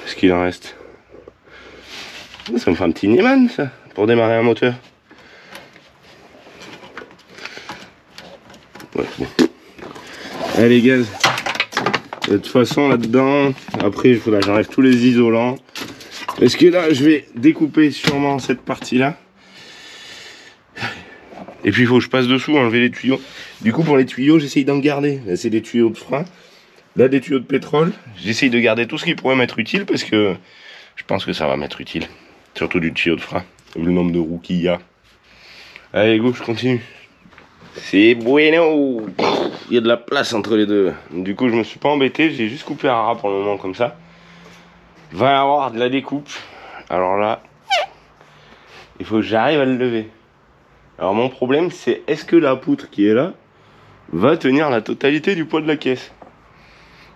Est-ce qu'il en reste? Ça me fait un petit Nieman, ça, pour démarrer un moteur. Ouais, bon. Allez gaz, de toute façon là-dedans, après j'enlève tous les isolants. Parce que là je vais découper sûrement cette partie-là. Et puis il faut que je passe dessous, enlever les tuyaux. Du coup pour les tuyaux j'essaye d'en garder. Là c'est des tuyaux de frein, là des tuyaux de pétrole. J'essaye de garder tout ce qui pourrait m'être utile parce que je pense que ça va m'être utile. Surtout du tuyau de frein, vu le nombre de roues qu'il y a. Allez go, je continue. C'est bueno. Il y a de la place entre les deux. Du coup je me suis pas embêté, j'ai juste coupé un ras pour le moment comme ça. Va y avoir de la découpe. Alors là, il faut que j'arrive à le lever. Alors mon problème c'est est-ce que la poutre qui est là va tenir la totalité du poids de la caisse?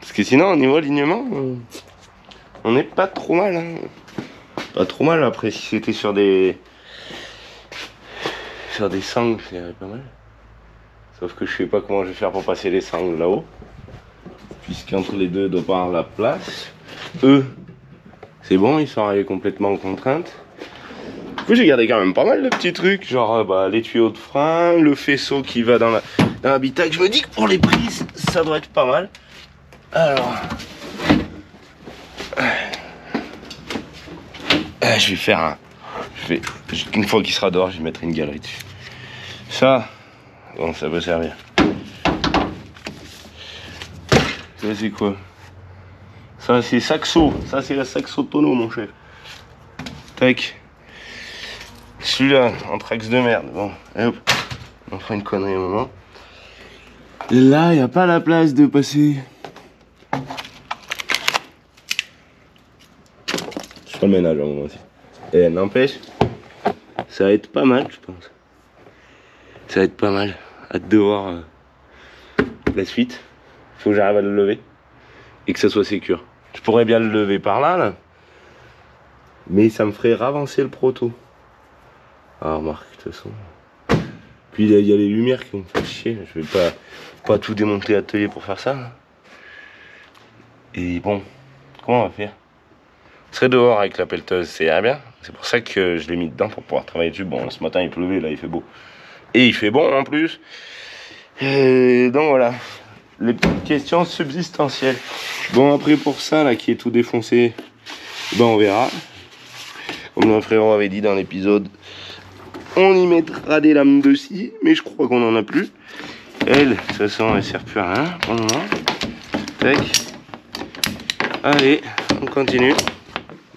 Parce que sinon au niveau alignement, on n'est pas trop mal. Hein. Pas trop mal après si c'était sur des sangles, c'est pas mal. Sauf que je sais pas comment je vais faire pour passer les sangles là-haut. puisqu'entre les deux, il doit pas avoir la place. Eux, c'est bon, ils sont arrivés complètement en contrainte. Du coup, j'ai gardé quand même pas mal de petits trucs, genre les tuyaux de frein, le faisceau qui va dans l'habitacle. Je me dis que pour les prises, ça doit être pas mal. Alors, je vais faire un... Une fois qu'il sera dehors, je vais mettre une galerie dessus. Ça, bon, ça peut servir. Ça, c'est quoi? Ça, c'est Saxo. Ça, c'est la Saxo tonneau, mon chef. Tac. Celui-là, en trax de merde. Bon, hop. On fera une connerie un moment. Et là, il n'y a pas la place de passer. Je ferai le ménage à un moment aussi. Et n'empêche, ça va être pas mal, je pense. Ça va être pas mal. Hâte de voir la suite. Faut que j'arrive à le lever et que ça soit sécure. Je pourrais bien le lever par là, mais ça me ferait ravancer le proto. Ah, remarque, de toute façon. Puis il y a les lumières qui me font chier. Je vais pas tout démonter l'atelier pour faire ça. Et bon, comment on va faire? Je serai dehors avec la pelleteuse, c'est bien. C'est pour ça que je l'ai mis dedans pour pouvoir travailler dessus. Bon, ce matin il pleuvait, là il fait beau. Et il fait bon en plus. Et donc voilà. Les petites questions subsistentielles. Bon, après pour ça là qui est tout défoncé, ben on verra. Comme mon frérot avait dit dans l'épisode, on y mettra des lames de scie, mais je crois qu'on en a plus. Elle, de toute façon, elle sert plus à rien pour le moment. Tac. Allez, on continue.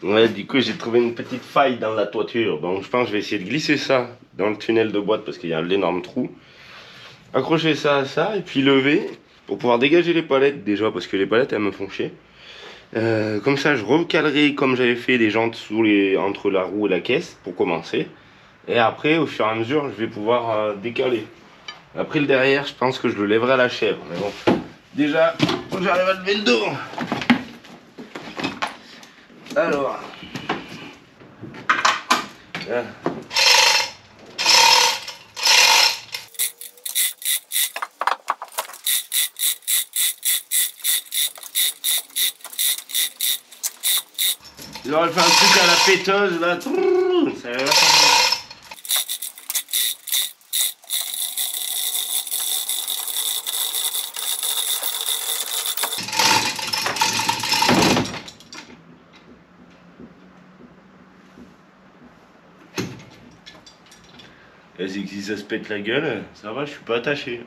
Ouais, du coup j'ai trouvé une petite faille dans la toiture, donc je pense que je vais essayer de glisser ça dans le tunnel de boîte parce qu'il y a l'énorme trou. Accrocher ça à ça et puis lever pour pouvoir dégager les palettes déjà parce que les palettes elles me font chier. Comme ça je recalerai comme j'avais fait des jantes entre la roue et la caisse pour commencer. Et après au fur et à mesure je vais pouvoir décaler. Après le derrière je pense que je le lèverai à la chèvre. Mais bon, déjà j'arrive à lever le dos. Alors, là. J'aurais fait un truc à la péteuse là, ça va faire. C'est que si ça se pète la gueule, ça va, je suis pas attaché.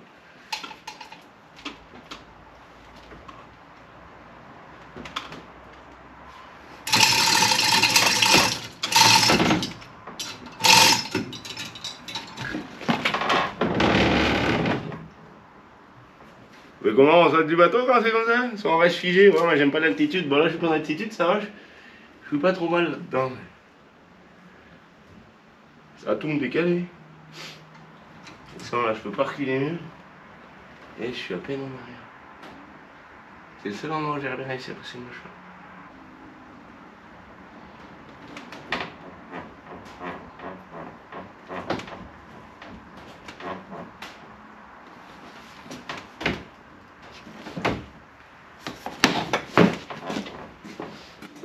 Mais comment on saute du bateau quand c'est comme ça? Soit on reste figé, ouais, moi j'aime pas l'altitude. Bon là je suis pas en altitude, ça va, je suis pas trop mal là-dedans. Ça va tout me décaler. Sans là je peux pas reculer mieux. Et je suis à peine en arrière. C'est le seul endroit où j'ai réussi à passer le mouchoir.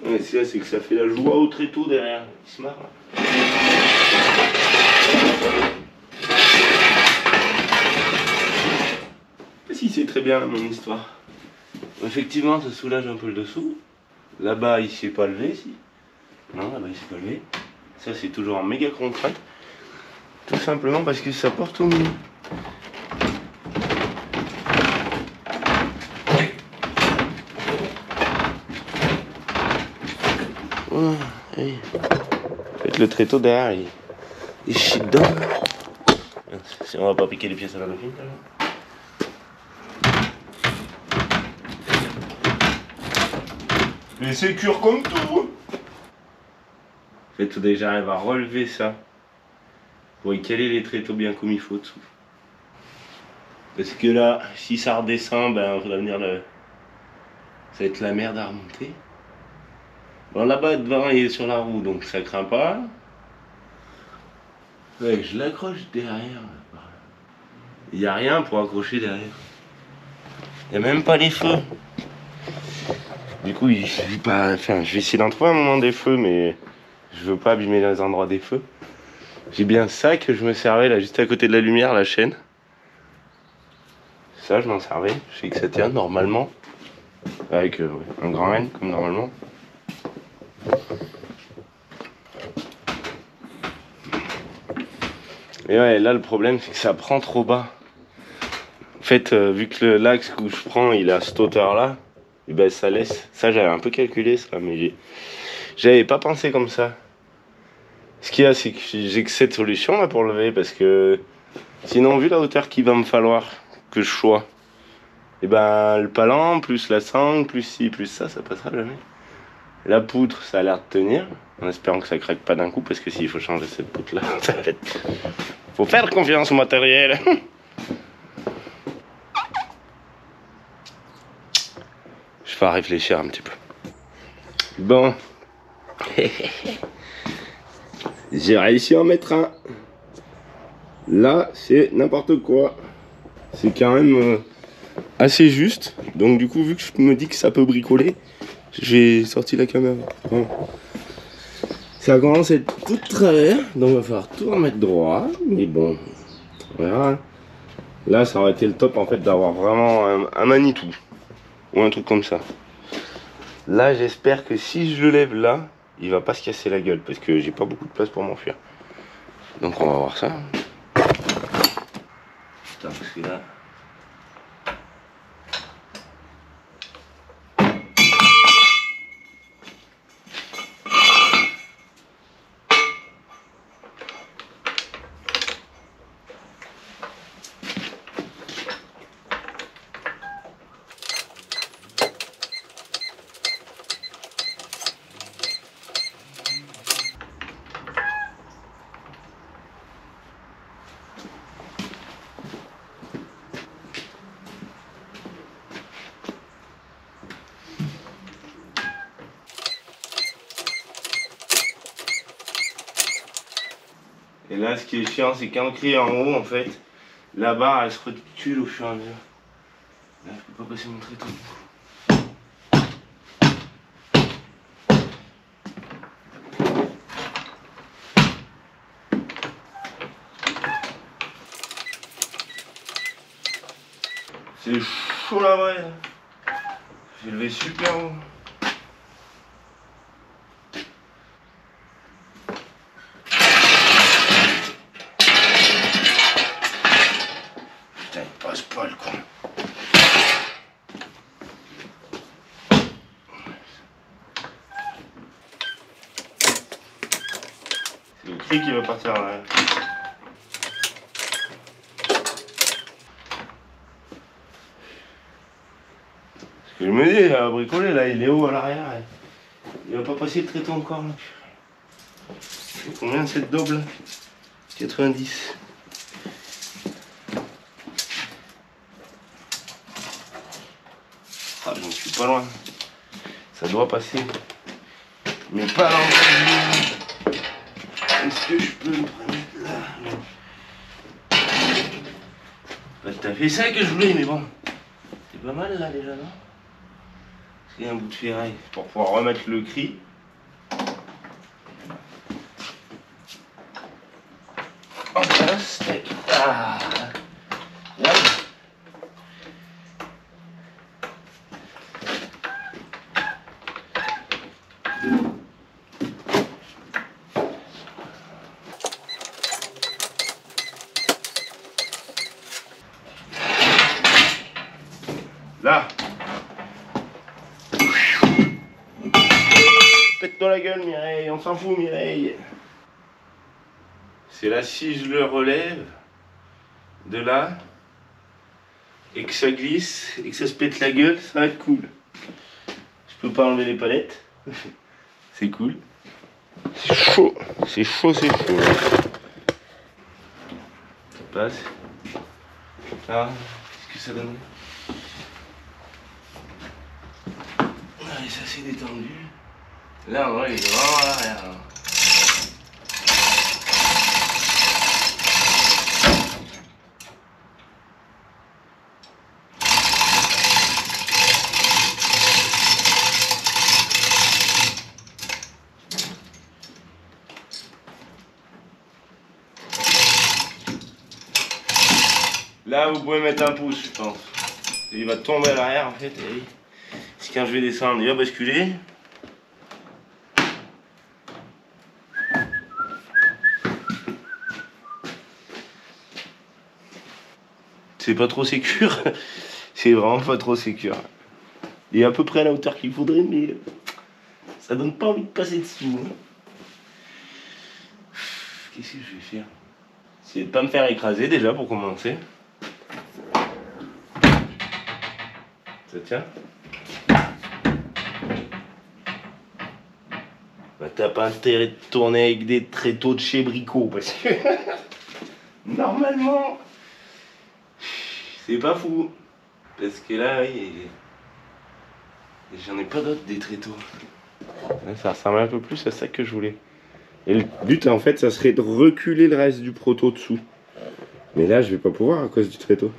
Ouais, c'est ça, c'est que ça fait la joie au tréteau derrière. Il se marre là. Si, c'est très bien mon histoire. Effectivement, ça soulage un peu le dessous. Là-bas, il s'est pas levé, si. Non, là-bas, il s'est pas levé. Ça, c'est toujours en méga contrainte. Tout simplement parce que ça porte au milieu. Voilà, allez. En fait, le tréteau derrière, il chie dedans. On va pas piquer les pièces à la dauphine. Mais c'est cure comme tout. En fait, faudrait que j'arrive à relever ça pour y caler les tréteaux bien comme il faut dessous. Parce que là, si ça redescend, ben ça va venir ça va être la merde à remonter. Bon, là-bas devant il est sur la roue, donc ça craint pas. Ouais, je l'accroche derrière. Il n'y a rien pour accrocher derrière. Il n'y a même pas les feux. Du coup, enfin, je vais essayer d'en trouver un moment des feux, mais je veux pas abîmer les endroits des feux. J'ai bien ça que je me servais là, juste à côté de la lumière, la chaîne. Ça, je m'en servais. Je sais que ça tient normalement. Avec ouais, un grand N, comme normalement. Et ouais, là, le problème, c'est que ça prend trop bas. En fait, vu que l'axe où je prends, il est à cette hauteur-là, et ben ça laisse. Ça, j'avais un peu calculé ça, mais j'avais pas pensé comme ça. Ce qu'il y a, c'est que j'ai que cette solution là pour lever, parce que sinon, vu la hauteur qu'il va me falloir que je sois, et ben le palan, plus la sangle, plus ci, plus ça passera jamais. La poutre, ça a l'air de tenir, en espérant que ça craque pas d'un coup, parce que s'il faut changer cette poutre là, ça va être... Faut faire confiance au matériel. Je vais réfléchir un petit peu. Bon. J'ai réussi à en mettre un. Là, c'est n'importe quoi. C'est quand même assez juste. Donc du coup, vu que je me dis que ça peut bricoler, j'ai sorti la caméra. Bon. Ça commence à être tout de travers, donc il va falloir tout remettre droit. Mais bon, on verra. Là, ça aurait été le top en fait d'avoir vraiment un Manitou. Ou un truc comme ça. Là, j'espère que si je le lève là, il va pas se casser la gueule. Parce que j'ai pas beaucoup de place pour m'enfuir. Donc on va voir ça. Putain, parce que là... Et là, ce qui est chiant, c'est qu'ancré en haut, en fait, la barre, elle se recule au fur et à mesure. Là, je peux pas passer mon tréteau. C'est chaud là-bas, là. J'ai levé super haut. Putain, il passe pas le con. C'est le cri qui va partir là. Parce que je me dis, à bricoler là, il est haut à l'arrière. Il va pas passer le tréteau encore là. C'est combien de cette daube là? 90. Ah, j'en suis pas loin. Ça doit passer. Mais pas là. Est-ce que je peux me permettre là? Non. Pas tout à fait ça que je voulais, mais bon. C'est pas mal là déjà, non? C'est un bout de ferraille pour pouvoir remettre le cri. En place, tac. Ah. Là. Là. Pète-toi la gueule, Mireille, on s'en fout, Mireille. C'est là, si je le relève de là et que ça glisse et que ça se pète la gueule, ça va être cool. Je peux pas enlever les palettes. C'est cool. C'est chaud, c'est chaud, c'est chaud. Ça passe. Ah, qu'est-ce que ça donne? Allez, ça c'est détendu. Là, on va il est vraiment à l'arrière. Là, vous pouvez mettre un pouce, je pense. Il va tomber à l'arrière, en fait. Et si quand je vais descendre, il va basculer. C'est pas trop sécure. C'est vraiment pas trop sécure. Il est à peu près à la hauteur qu'il faudrait, mais ça donne pas envie de passer dessous. Hein. Qu'est-ce que je vais faire? C'est de pas me faire écraser déjà pour commencer. Ça tient? Bah, t'as pas intérêt de tourner avec des tréteaux de chez Brico parce que normalement c'est pas fou. Parce que là, oui, j'en ai pas d'autres des tréteaux. Là, ça ressemble un peu plus à ça que je voulais. Et le but en fait, ça serait de reculer le reste du proto dessous. Mais là, je vais pas pouvoir à cause du tréteau.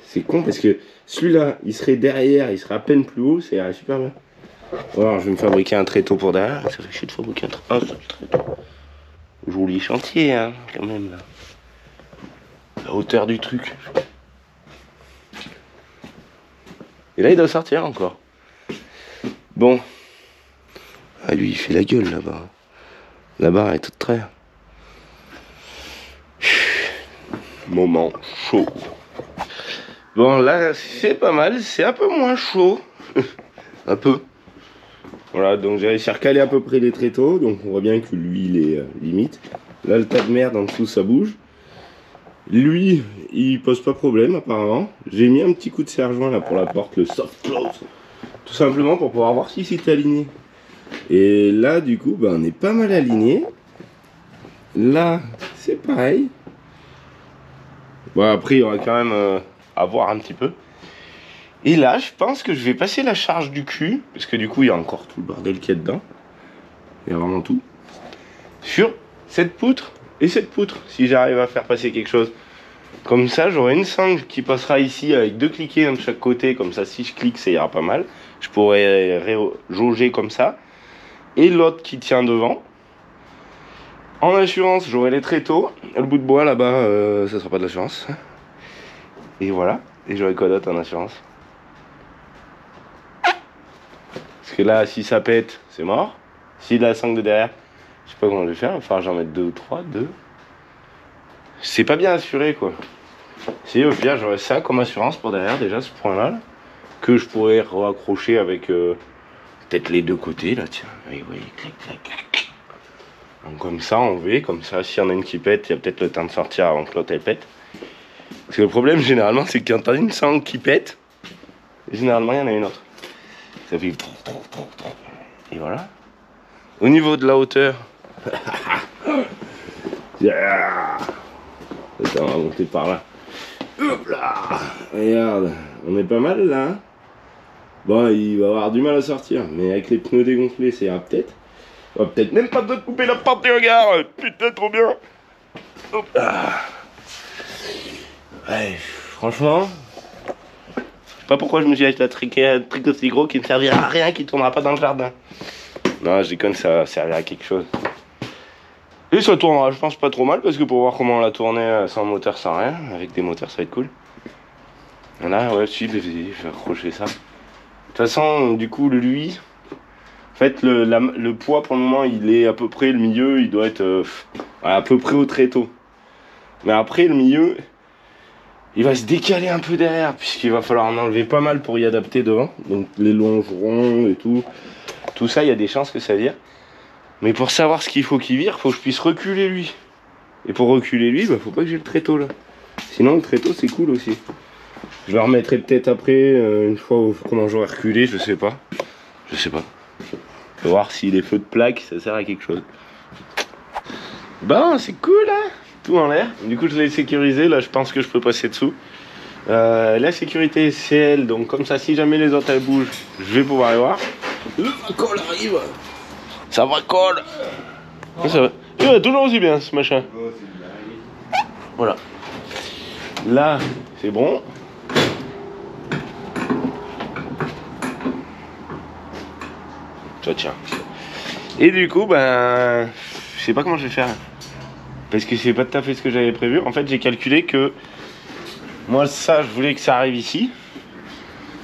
C'est con parce que celui-là, il serait derrière, il serait à peine plus haut, c'est super bien. Alors, je vais me fabriquer un tréteau pour derrière. Ça fait chier de fabriquer un seul tréteau. Joli chantier, hein, quand même, là. La hauteur du truc. Et là, il doit sortir encore. Bon. Ah, lui, il fait la gueule, là-bas. La barre est toute traite. Moment chaud. Bon, là, c'est pas mal. C'est un peu moins chaud. Un peu. Voilà, donc j'ai réussi à recaler à peu près les tréteaux. Donc on voit bien que l'huile est limite. Là, le tas de merde en dessous, ça bouge. Lui, il pose pas problème apparemment. J'ai mis un petit coup de serre-joint là pour la porte, le soft close. Tout simplement pour pouvoir voir si c'était aligné. Et là, du coup, bah, on est pas mal aligné. Là, c'est pareil. Bon, après, il y aura quand même à voir un petit peu. Et là, je pense que je vais passer la charge du cul, parce que du coup, il y a encore tout le bordel qu'il y a dedans. Il y a vraiment tout. Sur cette poutre et cette poutre, si j'arrive à faire passer quelque chose. Comme ça, j'aurai une sangle qui passera ici avec 2 cliquets de chaque côté. Comme ça, si je clique, ça ira pas mal. Je pourrais jauger comme ça. Et l'autre qui tient devant. En assurance, j'aurai les tréteaux. Le bout de bois là-bas, ça sera pas de l'assurance. Et voilà. Et j'aurai quoi d'autre en assurance? Parce que là, si ça pète, c'est mort. Si la sangle de derrière, je sais pas comment je vais faire. Il va falloir que j'en mette 2 ou 3, 2. C'est pas bien assuré, quoi. Si, au pire, j'aurai ça comme assurance pour derrière, déjà, ce point-là. Là, que je pourrais raccrocher avec peut-être les 2 côtés, là, tiens. Oui, oui, clic, clic. Donc, comme ça, en V, comme ça, s'il y en a une qui pète, il y a peut-être le temps de sortir avant que l'autre, elle pète. Parce que le problème, généralement, c'est que quand t'as une sangle qui pète, généralement, il y en a une autre. Ça fait trop. Et voilà. Au niveau de la hauteur. Yeah. Attends, on va monter par là. Hop là. Regarde, on est pas mal là. Hein. Bon, il va avoir du mal à sortir, mais avec les pneus dégonflés, ça ira peut-être. On va peut-être même pas besoin de couper la porte du regard. Putain, trop bien. Hop là. Ouais, franchement, je sais pas pourquoi je me suis acheté un truc aussi gros qui ne servira à rien, qui tournera pas dans le jardin. Non, je déconne, ça servira à quelque chose. Et ça tournera, je pense, pas trop mal, parce que pour voir comment on l'a tourné sans moteur, sans rien, avec des moteurs, ça va être cool. Là, ouais, si, je vais accrocher ça. De toute façon, du coup, lui, en fait, le poids pour le moment, il est à peu près, le milieu, il doit être à peu près au tréteau. Mais après, le milieu, il va se décaler un peu derrière, puisqu'il va falloir en enlever pas mal pour y adapter devant. Donc les longerons et tout. Tout ça, il y a des chances que ça vire. Mais pour savoir ce qu'il faut qu'il vire, faut que je puisse reculer lui. Et pour reculer lui, bah, faut pas que j'ai le tréteau là. Sinon le tréteau c'est cool aussi. Je le remettrai peut-être après, une fois comment j'aurai reculé, je sais pas. Je sais pas. Faut voir si les feux de plaque, ça sert à quelque chose. Bon, c'est cool hein. Tout en l'air. Du coup je l'ai sécurisé, là je pense que je peux passer dessous. La sécurité c'est elle, donc comme ça si jamais les autres elles bougent, je vais pouvoir les voir. Le col arrive. Ça va colle. Ça va. Il va toujours aussi bien ce machin. Voilà. Là c'est bon. Ça tient. Et du coup ben je sais pas comment je vais faire. parce que c'est pas tout à fait ce que j'avais prévu. En fait, j'ai calculé que moi, ça, je voulais que ça arrive ici.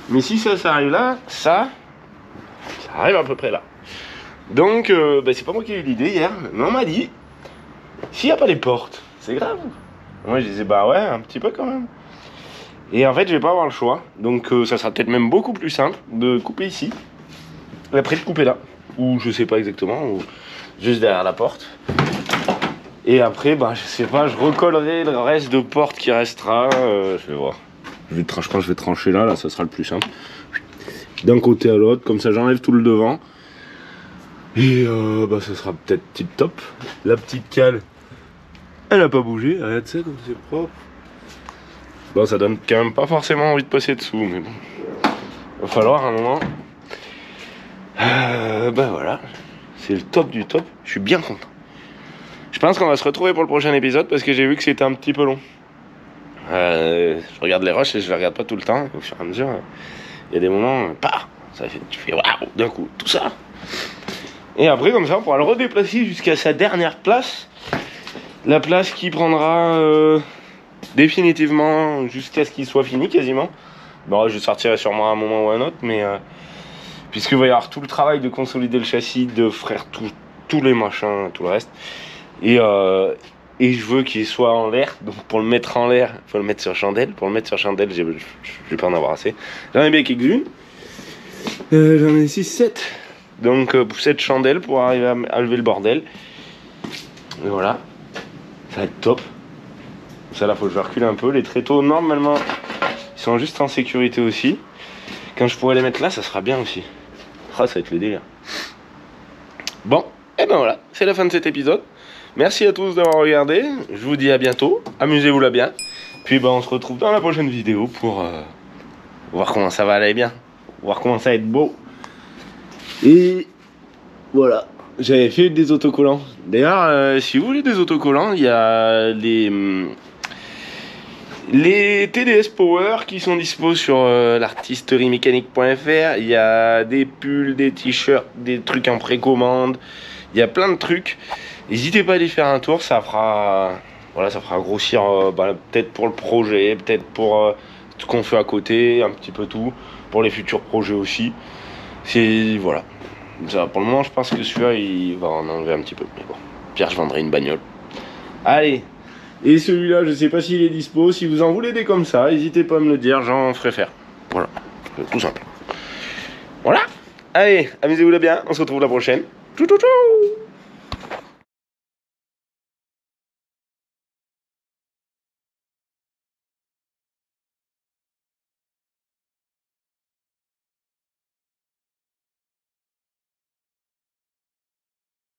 Mais si ça arrive là, ça arrive à peu près là. Donc, bah, c'est pas moi qui ai eu l'idée hier, mais on m'a dit, s'il n'y a pas les portes, c'est grave. Moi, je disais, bah ouais, un petit peu quand même. Et en fait, je vais pas avoir le choix. Donc, ça sera peut-être même beaucoup plus simple de couper ici. Et après, de couper là. Ou je sais pas exactement, ou juste derrière la porte. Et après, bah, je sais pas, je recollerai le reste de porte qui restera. Je vais voir. Je pense que je vais trancher là, ça sera le plus simple. D'un côté à l'autre, comme ça j'enlève tout le devant. Et bah, ça sera peut-être tip top. La petite cale, elle a pas bougé, regarde ça comme c'est propre. Bon, ça donne quand même pas forcément envie de passer dessous, mais bon. Va falloir un moment. Bah voilà, c'est le top du top, je suis bien content. Je pense qu'on va se retrouver pour le prochain épisode parce que j'ai vu que c'était un petit peu long. Je regarde les rushs et je les regarde pas tout le temps. Au fur et à mesure, il y a des moments, tu fais waouh d'un coup, tout ça. Et après, comme ça, on pourra le redéplacer jusqu'à sa dernière place. La place qui prendra définitivement jusqu'à ce qu'il soit fini quasiment. Bon, je sortirai sûrement à un moment ou à un autre, mais puisqu'il va y avoir tout le travail de consolider le châssis, de faire tous les machins, tout le reste. Et je veux qu'il soit en l'air, donc pour le mettre en l'air, il faut le mettre sur chandelle. Pour le mettre sur chandelle, je vais pas en avoir assez. J'en ai bien quelques-unes. J'en ai 6-7. Donc 7 chandelles pour arriver à lever le bordel. Et voilà. Ça va être top. Ça là, faut que je recule un peu. Les tréteaux, normalement, ils sont juste en sécurité aussi. Quand je pourrai les mettre là, ça sera bien aussi. Ah, ça va être le délire. Bon, et ben voilà, c'est la fin de cet épisode. Merci à tous d'avoir regardé, je vous dis à bientôt, amusez-vous là bien. Puis ben, on se retrouve dans la prochaine vidéo pour voir comment ça va aller bien, voir comment ça va être beau. Et voilà, j'avais fait des autocollants. D'ailleurs, si vous voulez des autocollants, il y a les TDS Power qui sont dispo sur l'artisteriemechanique.fr. Il y a des pulls, des t-shirts, des trucs en précommande. Il y a plein de trucs. N'hésitez pas à y faire un tour, ça fera grossir peut-être pour le projet, peut-être pour ce qu'on fait à côté, un petit peu tout, pour les futurs projets aussi. Voilà. Ça, pour le moment, je pense que celui-là, il va en enlever un petit peu. Mais bon, Pierre, je vendrai une bagnole. Allez. Et celui-là, je sais pas s'il est dispo. Si vous en voulez des comme ça, n'hésitez pas à me le dire, j'en ferai faire. Voilà, tout simple. Voilà. Allez, amusez-vous là bien. On se retrouve la prochaine. Tchou tchou tchou.